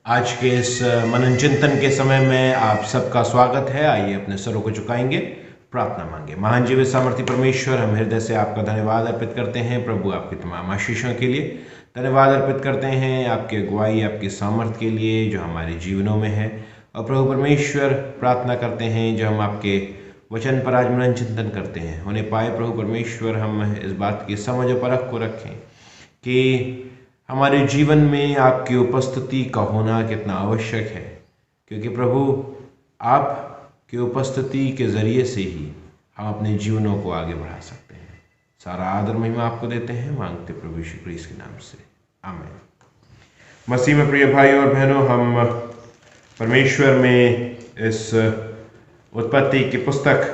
आज के इस मनन चिंतन के समय में आप सबका स्वागत है। आइए अपने सरों को झुकाएंगे, प्रार्थना मांगे। महान जीवित सामर्थी परमेश्वर, हम हृदय से आपका धन्यवाद अर्पित करते हैं प्रभु, आपकी तमाम आशीषों के लिए धन्यवाद अर्पित करते हैं, आपकी अगुवाई, आपकी सामर्थ के लिए जो हमारे जीवनों में है। और प्रभु परमेश्वर, प्रार्थना करते हैं जो हम आपके वचन पर आज मनन चिंतन करते हैं उन्हें पाए प्रभु परमेश्वर, हम इस बात की समझ और परख को रखें कि हमारे जीवन में आपकी उपस्थिति का होना कितना आवश्यक है, क्योंकि प्रभु आपकी उपस्थिति के ज़रिए से ही हम अपने जीवनों को आगे बढ़ा सकते हैं। सारा आदर महिमा आपको देते हैं, मांगते प्रभु यीशु क्रिस्त के नाम से, आमीन। मसीह में प्रिय भाई और बहनों, हम परमेश्वर में इस उत्पत्ति की पुस्तक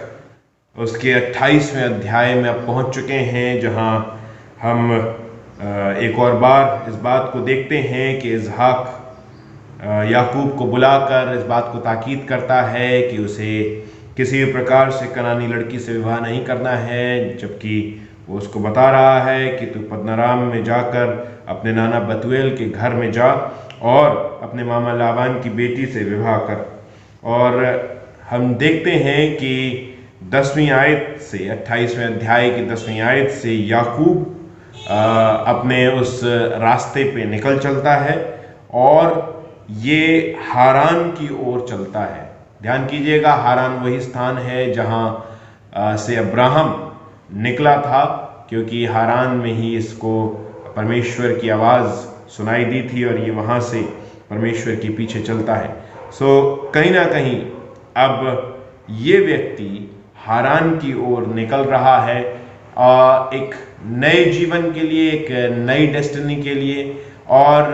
उसके 28वें अध्याय में अब पहुंच चुके हैं, जहां हम एक और बार इस बात को देखते हैं कि इसहाक याकूब को बुलाकर इस बात को ताकीद करता है कि उसे किसी भी प्रकार से कनानी लड़की से विवाह नहीं करना है, जबकि वो उसको बता रहा है कि तू पद्दनराम में जाकर अपने नाना बतूएल के घर में जा और अपने मामा लाबान की बेटी से विवाह कर। और हम देखते हैं कि 10वीं आयत से 28वें अध्याय की 10वीं आयत से याकूब अपने उस रास्ते पे निकल चलता है और ये हारान की ओर चलता है। ध्यान कीजिएगा, हारान वही स्थान है जहाँ से अब्राहम निकला था, क्योंकि हारान में ही इसको परमेश्वर की आवाज़ सुनाई दी थी और ये वहाँ से परमेश्वर के पीछे चलता है। कहीं ना कहीं अब ये व्यक्ति हारान की ओर निकल रहा है, एक नए जीवन के लिए, एक नई डेस्टिनी के लिए, और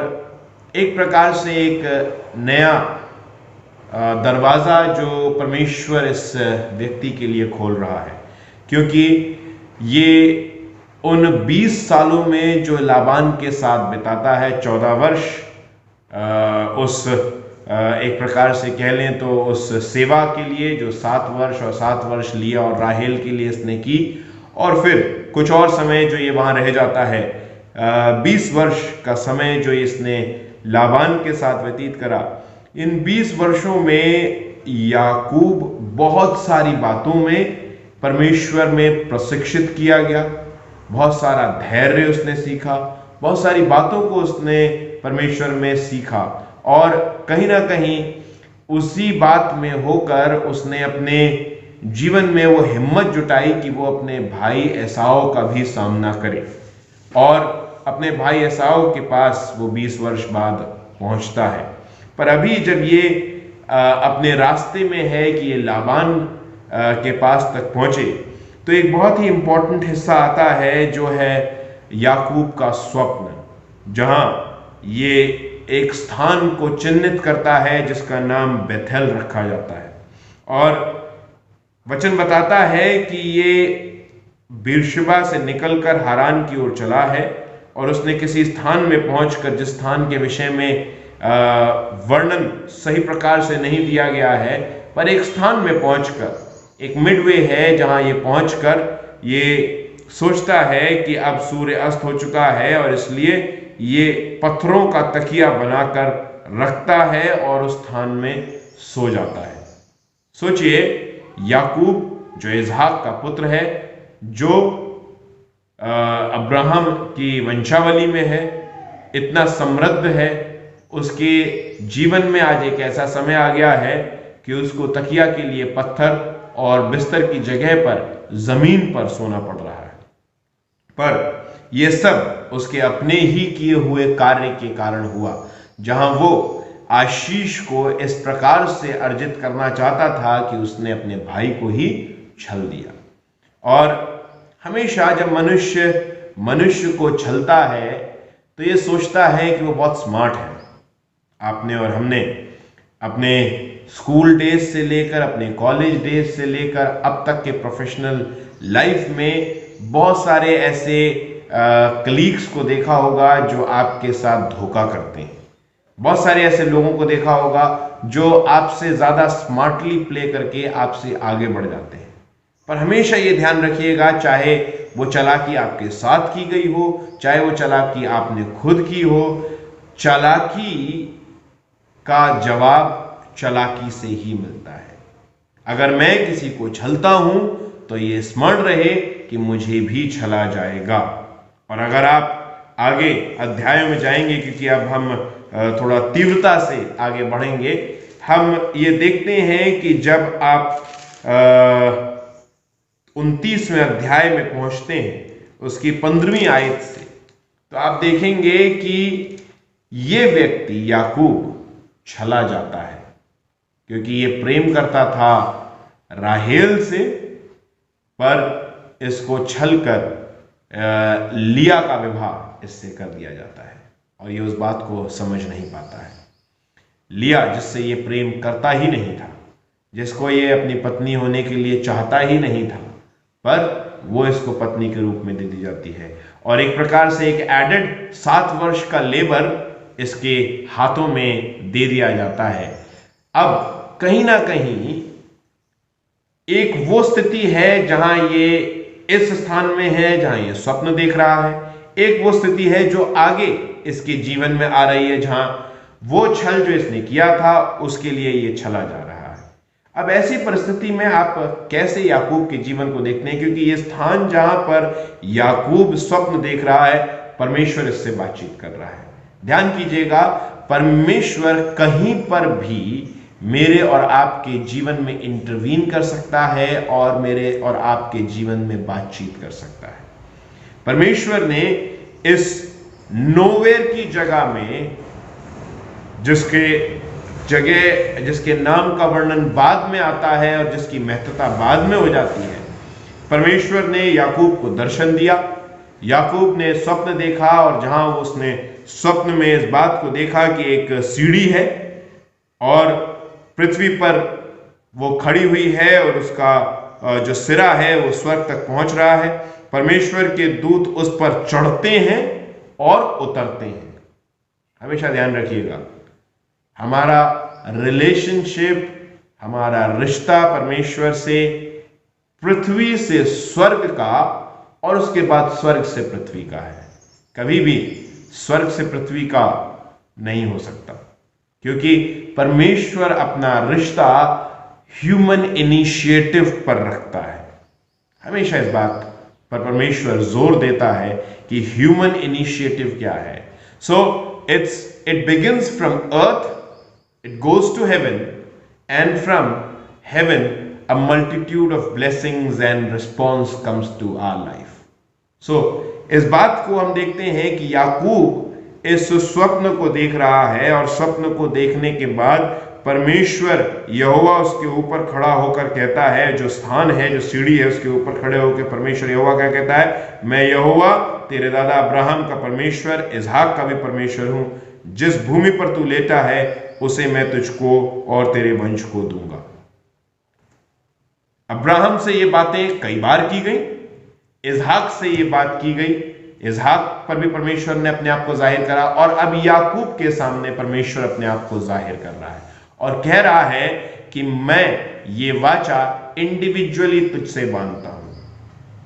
एक प्रकार से एक नया दरवाज़ा जो परमेश्वर इस व्यक्ति के लिए खोल रहा है। क्योंकि ये उन 20 सालों में जो लाबान के साथ बिताता है, 14 वर्ष उस एक प्रकार से कह लें तो उस सेवा के लिए जो 7 वर्ष और 7 वर्ष लिया और राहेल के लिए इसने की, और फिर कुछ और समय जो ये वहाँ रह जाता है, 20 वर्ष का समय जो इसने लाबान के साथ व्यतीत करा। इन 20 वर्षों में याकूब बहुत सारी बातों में परमेश्वर में प्रशिक्षित किया गया, बहुत सारा धैर्य उसने सीखा, बहुत सारी बातों को उसने परमेश्वर में सीखा, और कहीं ना कहीं उसी बात में होकर उसने अपने जीवन में वो हिम्मत जुटाई कि वो अपने भाई एसाव का भी सामना करे, और अपने भाई एसाव के पास वो 20 वर्ष बाद पहुंचता है। पर अभी जब ये अपने रास्ते में है कि ये लाबान के पास तक पहुंचे, तो एक बहुत ही इंपॉर्टेंट हिस्सा आता है जो है याकूब का स्वप्न, जहां ये एक स्थान को चिन्हित करता है जिसका नाम बेथेल रखा जाता है। और वचन बताता है कि ये बीरशेबा से निकलकर हारान की ओर चला है, और उसने किसी स्थान में पहुंचकर, जिस स्थान के विषय में वर्णन सही प्रकार से नहीं दिया गया है, पर एक स्थान में पहुंचकर, एक मिडवे है जहां ये पहुंचकर ये सोचता है कि अब सूर्य अस्त हो चुका है, और इसलिए ये पत्थरों का तकिया बनाकर रखता है और उस स्थान में सो जाता है। सोचिए, याकूब जो इसहाक का पुत्र है, जो अब्राहम की वंशावली में है, इतना समृद्ध है, उसके जीवन में आज एक ऐसा समय आ गया है कि उसको तकिया के लिए पत्थर और बिस्तर की जगह पर जमीन पर सोना पड़ रहा है। पर यह सब उसके अपने ही किए हुए कार्य के कारण हुआ, जहां वो आशीष को इस प्रकार से अर्जित करना चाहता था कि उसने अपने भाई को ही छल दिया। और हमेशा जब मनुष्य को छलता है तो ये सोचता है कि वो बहुत स्मार्ट है। आपने और हमने अपने स्कूल डेज से लेकर, अपने कॉलेज डेज से लेकर अब तक के प्रोफेशनल लाइफ में बहुत सारे ऐसे कलीग्स को देखा होगा जो आपके साथ धोखा करते हैं। बहुत सारे ऐसे लोगों को देखा होगा जो आपसे ज़्यादा स्मार्टली प्ले करके आपसे आगे बढ़ जाते हैं। पर हमेशा ये ध्यान रखिएगा, चाहे वो चालाकी आपके साथ की गई हो, चाहे वो चालाकी आपने खुद की हो, चालाकी का जवाब चालाकी से ही मिलता है। अगर मैं किसी को छलता हूं तो ये स्मरण रहे कि मुझे भी छला जाएगा। और अगर आप आगे अध्याय में जाएंगे, क्योंकि अब हम थोड़ा तीव्रता से आगे बढ़ेंगे, हम ये देखते हैं कि जब आप 29वें अध्याय में पहुंचते हैं उसकी 15वीं आयत से, तो आप देखेंगे कि ये व्यक्ति याकूब छला जाता है, क्योंकि ये प्रेम करता था राहेल से, पर इसको छल कर लिया का विवाह इससे कर दिया जाता है और ये उस बात को समझ नहीं पाता है। लिया जिससे ये प्रेम करता ही नहीं था, जिसको ये अपनी पत्नी होने के लिए चाहता ही नहीं था, पर वो इसको पत्नी के रूप में दे दी जाती है और एक प्रकार से एक एडेड 7 वर्ष का लेबर इसके हाथों में दे दिया जाता है। अब कहीं ना कहीं एक वो स्थिति है जहां ये इस स्थान में है जहां ये स्वप्न देख रहा है, एक वो स्थिति है जो आगे इसके जीवन में आ रही है जहां वो छल जो इसने किया था उसके लिए ये छला जा रहा है। अब ऐसी परिस्थिति में आप कैसे याकूब के जीवन को देखते हैं, क्योंकि ये स्थान जहां पर याकूब स्वप्न देख रहा है, परमेश्वर इससे बातचीत कर रहा है। ध्यान कीजिएगा, परमेश्वर कहीं पर भी मेरे और आपके जीवन में इंटरवीन कर सकता है और मेरे और आपके जीवन में बातचीत कर सकता है। परमेश्वर ने इस नोवेयर की जगह में, जिसके नाम का वर्णन बाद में आता है और जिसकी महत्ता बाद में हो जाती है, परमेश्वर ने याकूब को दर्शन दिया। याकूब ने स्वप्न देखा और जहां उसने स्वप्न में इस बात को देखा कि एक सीढ़ी है और पृथ्वी पर वो खड़ी हुई है और उसका जो सिरा है वो स्वर्ग तक पहुंच रहा है। परमेश्वर के दूत उस पर चढ़ते हैं और उतरते हैं। हमेशा ध्यान रखिएगा, हमारा रिलेशनशिप, हमारा रिश्ता परमेश्वर से पृथ्वी से स्वर्ग का और उसके बाद स्वर्ग से पृथ्वी का है। कभी भी स्वर्ग से पृथ्वी का नहीं हो सकता, क्योंकि परमेश्वर अपना रिश्ता ह्यूमन इनिशिएटिव पर रखता है। हमेशा इस बात पर परमेश्वर जोर देता है कि ह्यूमन इनिशिएटिव क्या है। So it begins from earth, it goes to heaven, and from heaven a multitude of blessings and response comes to our life. So इस बात को हम देखते हैं कि याकूब इस स्वप्न को देख रहा है और स्वप्न को देखने के बाद परमेश्वर यहोवा उसके ऊपर खड़ा होकर कहता है, जो स्थान है, जो सीढ़ी है, उसके ऊपर खड़े होकर परमेश्वर यहोवा क्या कहता है, मैं यहोवा तेरे दादा अब्राहम का परमेश्वर, इसहाक का भी परमेश्वर हूं। जिस भूमि पर तू लेटा है उसे मैं तुझको और तेरे वंश को दूंगा। अब्राहम से ये बातें कई बार की गई, इसहाक से ये बात की गई, इसहाक पर भी परमेश्वर ने अपने आप को जाहिर करा और अब याकूब के सामने परमेश्वर अपने आप को जाहिर कर रहा है और कह रहा है कि मैं ये वाचा इंडिविजुअली तुझसे बांधता हूं।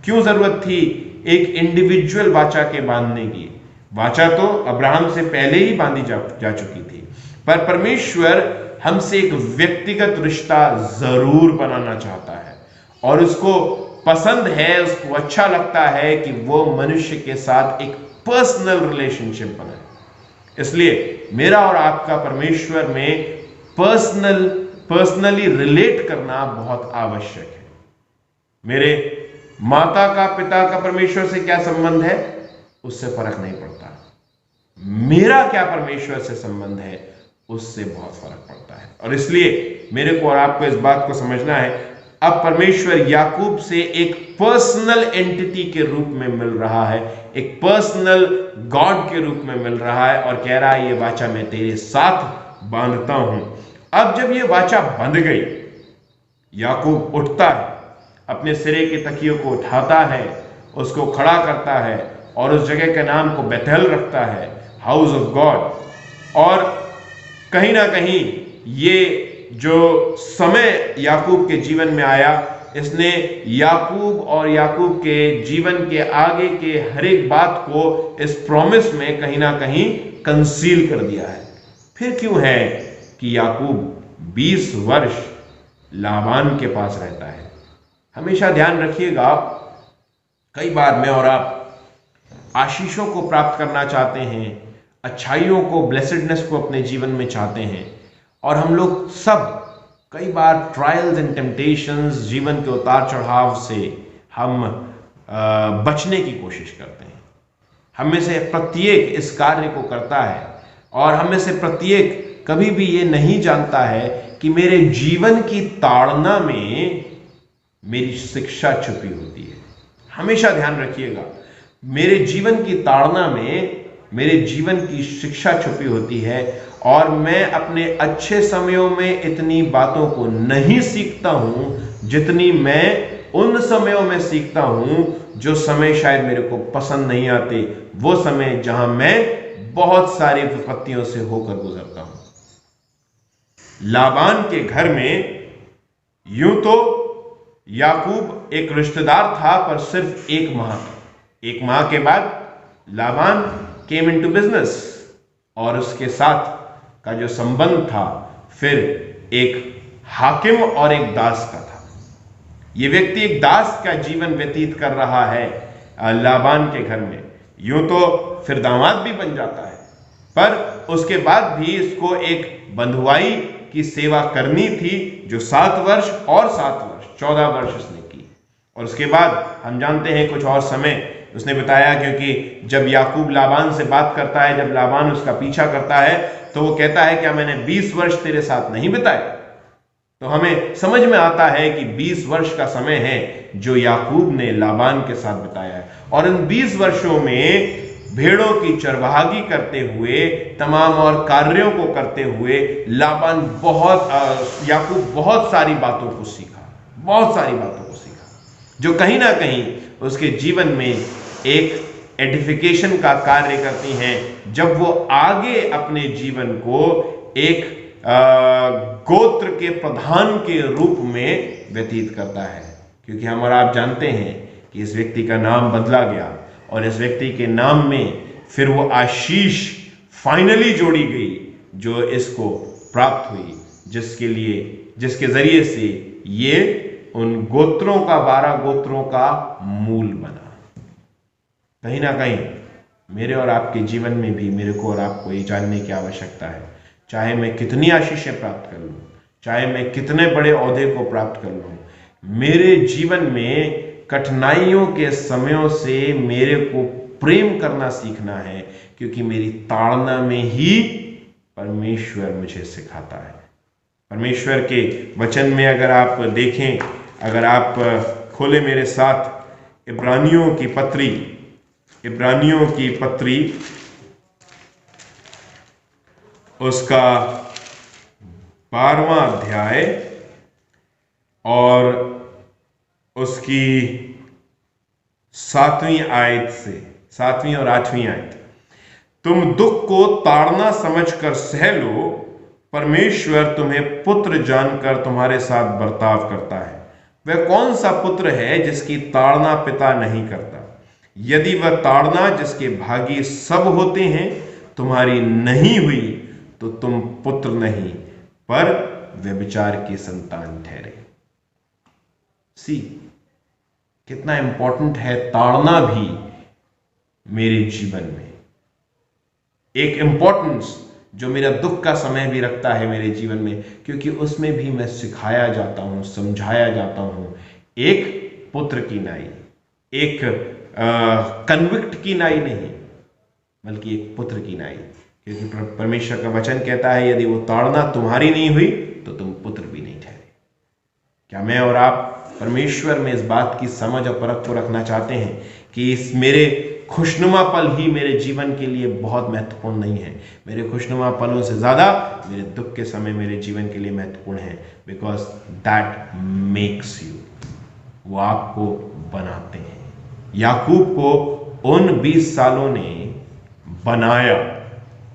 क्यों जरूरत थी एक इंडिविजुअल वाचा के बांधने की? वाचा तो अब्राहम से पहले ही बांधी जा चुकी थी, पर परमेश्वर हमसे एक व्यक्तिगत रिश्ता जरूर बनाना चाहता है और उसको पसंद है, उसको अच्छा लगता है कि वो मनुष्य के साथ एक पर्सनल रिलेशनशिप बनाए। इसलिए मेरा और आपका परमेश्वर में पर्सनली रिलेट करना बहुत आवश्यक है। मेरे माता का, पिता का परमेश्वर से क्या संबंध है, उससे फर्क नहीं पड़ता। मेरा क्या परमेश्वर से संबंध है, उससे बहुत फर्क पड़ता है। और इसलिए मेरे को और आपको इस बात को समझना है, अब परमेश्वर याकूब से एक पर्सनल एंटिटी के रूप में मिल रहा है, एक पर्सनल गॉड के रूप में मिल रहा है और कह रहा है, ये वाचा मैं तेरे साथ बांधता हूं। अब जब ये वाचा बंध गई, याकूब उठता है, अपने सिरे के तकियों को उठाता है, उसको खड़ा करता है और उस जगह के नाम को बेथेल रखता है, हाउस ऑफ गॉड। और कहीं ना कहीं ये जो समय याकूब के जीवन में आया, इसने याकूब और याकूब के जीवन के आगे के हर एक बात को इस प्रॉमिस में कहीं ना कहीं कंसील कर दिया है। फिर क्यों है कि याकूब 20 वर्ष लाबान के पास रहता है। हमेशा ध्यान रखिएगा, कई बार मैं और आप आशीषों को प्राप्त करना चाहते हैं, अच्छाइयों को, ब्लेसेडनेस को अपने जीवन में चाहते हैं, और हम लोग सब कई बार ट्रायल्स एंड टेम्पटेशंस, जीवन के उतार चढ़ाव से हम बचने की कोशिश करते हैं। हम में से प्रत्येक इस कार्य को करता है, और हम में से प्रत्येक कभी भी ये नहीं जानता है कि मेरे जीवन की ताड़ना में मेरी शिक्षा छुपी होती है। हमेशा ध्यान रखिएगा, मेरे जीवन की ताड़ना में मेरे जीवन की शिक्षा छुपी होती है, और मैं अपने अच्छे समयों में इतनी बातों को नहीं सीखता हूं जितनी मैं उन समयों में सीखता हूं जो समय शायद मेरे को पसंद नहीं आते, वो समय जहां मैं बहुत सारी विपत्तियों से होकर गुजरता हूं। लाबान के घर में यूं तो याकूब एक रिश्तेदार था, पर सिर्फ 1 माह। 1 माह के बाद लाबान केम इनटू बिजनेस, और उसके साथ का जो संबंध था फिर एक हाकिम और एक दास का था। यह व्यक्ति एक दास का जीवन व्यतीत कर रहा है लाबान के घर में। यूं तो फिर दामाद भी बन जाता है, पर उसके बाद भी इसको एक बंधुआई की सेवा करनी थी, जो 7 वर्ष और 7 वर्ष 14 वर्ष उसने की। और उसके बाद हम जानते हैं कुछ और समय उसने बताया, क्योंकि जब याकूब लाबान से बात करता है, जब लाबान उसका पीछा करता है, तो वो कहता है क्या मैंने 20 वर्ष तेरे साथ नहीं बिताए? तो हमें समझ में आता है कि 20 वर्ष का समय है जो याकूब ने लाबान के साथ बिताया है। और इन 20 वर्षों में भेड़ों की चरवाहगी करते हुए, तमाम और कार्यों को करते हुए लाबान याकूब बहुत सारी बातों को सीखा, बहुत सारी बातों को सीखा, जो कहीं ना कहीं उसके जीवन में एक एडिफिकेशन का कार्य करती हैं, जब वो आगे अपने जीवन को एक गोत्र के प्रधान के रूप में व्यतीत करता है। क्योंकि हम और आप जानते हैं कि इस व्यक्ति का नाम बदला गया, और इस व्यक्ति के नाम में फिर वो आशीष फाइनली जोड़ी गई जो इसको प्राप्त हुई, जिसके जरिए से ये उन गोत्रों का, 12 गोत्रों का मूल बना। कहीं ना कहीं मेरे और आपके जीवन में भी मेरे को और आपको ये जानने की आवश्यकता है, चाहे मैं कितनी आशीषें प्राप्त कर लूं, चाहे मैं कितने बड़े ओहदे को प्राप्त कर लूं, मेरे जीवन में कठिनाइयों के समयों से मेरे को प्रेम करना सीखना है, क्योंकि मेरी ताड़ना में ही परमेश्वर मुझे सिखाता है। परमेश्वर के वचन में अगर आप देखें, अगर आप खोले मेरे साथ इब्रानियों की पत्री उसका 12वां अध्याय और उसकी 7वीं और 8वीं आयत। तुम दुख को ताड़ना समझकर सह लो, परमेश्वर तुम्हें पुत्र जानकर तुम्हारे साथ बर्ताव करता है। वह कौन सा पुत्र है जिसकी ताड़ना पिता नहीं करता? यदि वह ताड़ना जिसके भागी सब होते हैं तुम्हारी नहीं हुई, तो तुम पुत्र नहीं पर व्यभिचार की संतान ठहरे। सी, कितना इंपॉर्टेंट है ताड़ना भी मेरे जीवन में, एक इंपॉर्टेंस जो मेरा दुख का समय भी रखता है मेरे जीवन में, क्योंकि उसमें भी मैं सिखाया जाता हूं, समझाया जाता हूं, एक पुत्र की नाई, एक कन्विक्ट की नाई नहीं, बल्कि एक पुत्र की नाई। क्योंकि परमेश्वर का वचन कहता है यदि वो ताड़ना तुम्हारी नहीं हुई तो तुम पुत्र भी नहीं ठहरे। क्या मैं और आप परमेश्वर में इस बात की समझ और परख को रखना चाहते हैं कि इस मेरे खुशनुमा पल ही मेरे जीवन के लिए बहुत महत्वपूर्ण नहीं है? मेरे खुशनुमा पलों से ज्यादा मेरे दुख के समय मेरे जीवन के लिए महत्वपूर्ण है, बिकॉज दैट मेक्स यू, वो आपको बनाते हैं। याकूब को उन 20 सालों ने बनाया,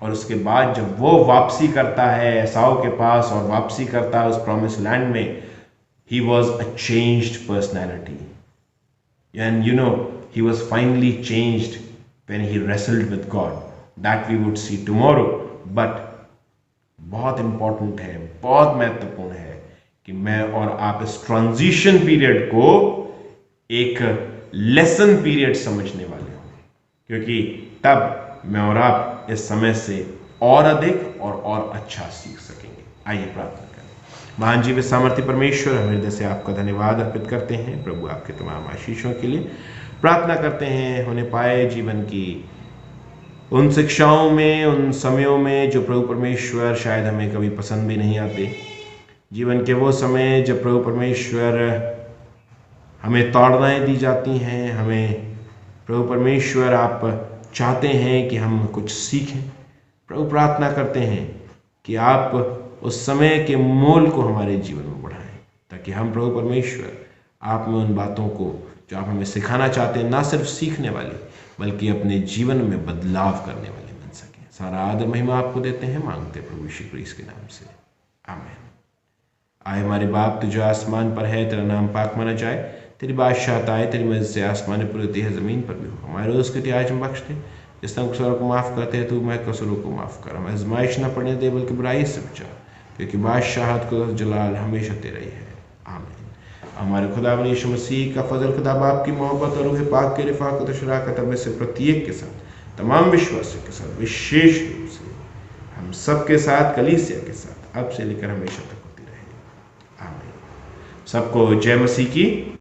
और उसके बाद जब वो वापसी करता है एसाव के पास और वापसी करता है उस प्रॉमिस लैंड में, he was a changed personality, and you know he was finally changed when he wrestled with God. That we would see tomorrow. But बहुत इंपॉर्टेंट है, बहुत महत्वपूर्ण है कि मैं और आप इस ट्रांजिशन पीरियड को एक लेसन पीरियड समझने वाले हों, क्योंकि तब मैं और आप इस समय से और अधिक और अच्छा सीख सकेंगे। आइए प्रार्थना करें। महान जीवित सामर्थ्य परमेश्वर, हम हृदय से आपका धन्यवाद अर्पित करते हैं प्रभु आपके तमाम आशीषों के लिए। प्रार्थना करते हैं होने पाए जीवन की उन शिक्षाओं में, उन समयों में जो प्रभु परमेश्वर शायद हमें कभी पसंद भी नहीं आते, जीवन के वो समय जब प्रभु परमेश्वर हमें ताड़नाएं दी जाती हैं, हमें प्रभु परमेश्वर आप चाहते हैं कि हम कुछ सीखें। प्रभु प्रार्थना करते हैं कि आप उस समय के मोल को हमारे जीवन में बढ़ाएं, ताकि हम प्रभु परमेश्वर आप में उन बातों को जो आप हमें सिखाना चाहते हैं, ना सिर्फ सीखने वाले बल्कि अपने जीवन में बदलाव करने वाले बन सकें। सारा आदर महिमा आपको देते हैं, मांगते प्रभु यीशु क्रिस्त के नाम से, आमीन। आए हमारे बाप, तू जो आसमान पर है, तेरा नाम पाक माना जाए, तेरी बादशाहत आए, तेरी मर्जी से आसमान पर होती है, जमीन पर भी हो। हमारे रोज के आज हम बख्श दे, जिस तरह कसूरों को माफ़ करते हैं तू मैं कसूरों को माफ़ कर। हमें आजमाइश न पड़ने दे बल्कि बुराई से बचा, क्योंकि बादशाहत को जलाल हमेशा तेरा ही है, आमीन। हमारे खुदावंद यीशु मसीह का फजल, खुदा बाप की मोहब्बत और रूह पाक के रिफ़ाक़त और शराकत हमें से प्रत्येक के साथ, तमाम विश्वासियों के साथ, विशेष रूप से हम सब के साथ, कलीसिया के साथ अब से लेकर हमेशा तक होती रहे, आमीन। सबको जय मसीह की।